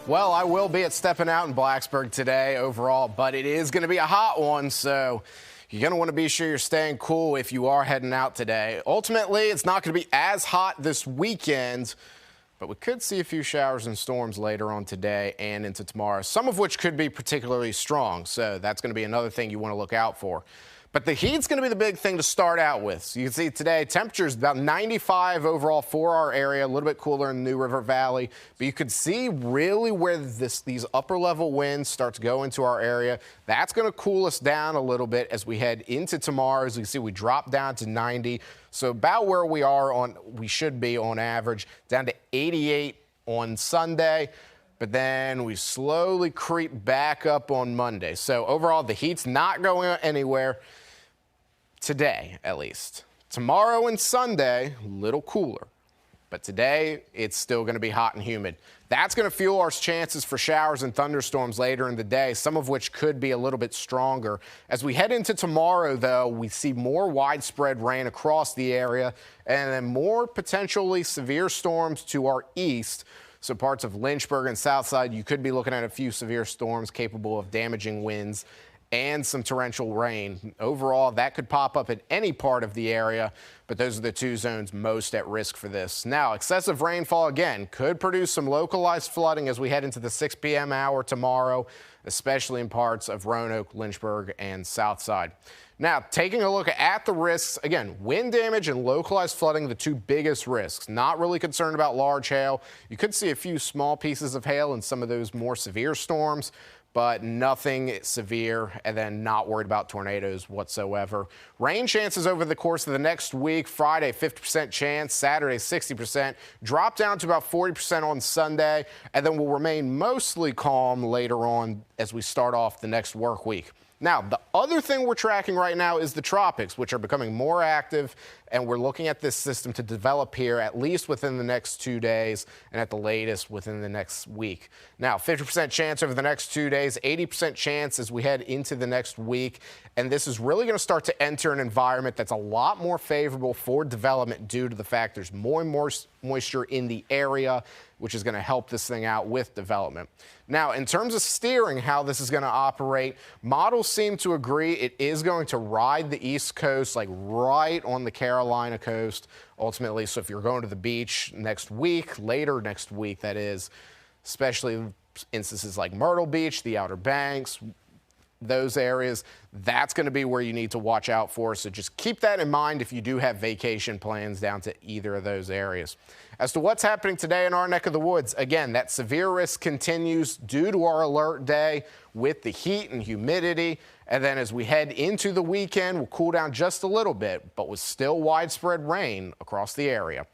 Well, I will be at Stepping Out in Blacksburg today overall, but it is going to be a hot one, so you're going to want to be sure you're staying cool if you are heading out today. Ultimately, it's not going to be as hot this weekend, but we could see a few showers and storms later on today and into tomorrow, some of which could be particularly strong, so that's going to be another thing you want to look out for. But the heat's going to be the big thing to start out with. So you can see today, temperatures about 95 overall for our area, a little bit cooler in the New River Valley. But you could see really where these upper level winds start to go into our area. That's going to cool us down a little bit as we head into tomorrow. As you can see, we drop down to 90. So about where we should be on average, down to 88 on Sunday. But then we slowly creep back up on Monday. So overall, the heat's not going anywhere. Today, at least. Tomorrow and Sunday, a little cooler. But today, it's still going to be hot and humid. That's going to fuel our chances for showers and thunderstorms later in the day, some of which could be a little bit stronger. As we head into tomorrow, though, we see more widespread rain across the area and then more potentially severe storms to our east. So parts of Lynchburg and Southside, you could be looking at a few severe storms capable of damaging winds and some torrential rain. Overall, that could pop up at any part of the area, but those are the two zones most at risk for this. Now, excessive rainfall, again, could produce some localized flooding as we head into the 6 p.m. hour tomorrow, especially in parts of Roanoke, Lynchburg, and Southside. Now, taking a look at the risks, again, wind damage and localized flooding, the two biggest risks. Not really concerned about large hail. You could see a few small pieces of hail in some of those more severe storms, but nothing severe, and then not worried about tornadoes whatsoever. Rain chances over the course of the next week. Friday, 50% chance. Saturday, 60%. Drop down to about 40% on Sunday, and then will remain mostly calm later on as we start off the next work week. Now, the other thing we're tracking right now is the tropics, which are becoming more active, and we're looking at this system to develop here at least within the next 2 days and at the latest within the next week. Now, 50% chance over the next 2 days, 80% chance as we head into the next week, and this is really going to start to enter an environment that's a lot more favorable for development due to the fact there's more and more moisture in the area, which is going to help this thing out with development. Now, in terms of steering how this is going to operate, models seem to agree it is going to ride the East Coast, like right on the Carolina coast, ultimately. So if you're going to the beach next week, later next week, that is, especially instances like Myrtle Beach, the Outer Banks, those areas, that's going to be where you need to watch out for. So just keep that in mind if you do have vacation plans down to either of those areas. As to what's happening today in our neck of the woods, again, that severe risk continues due to our alert day with the heat and humidity. And then as we head into the weekend, we'll cool down just a little bit, but with still widespread rain across the area.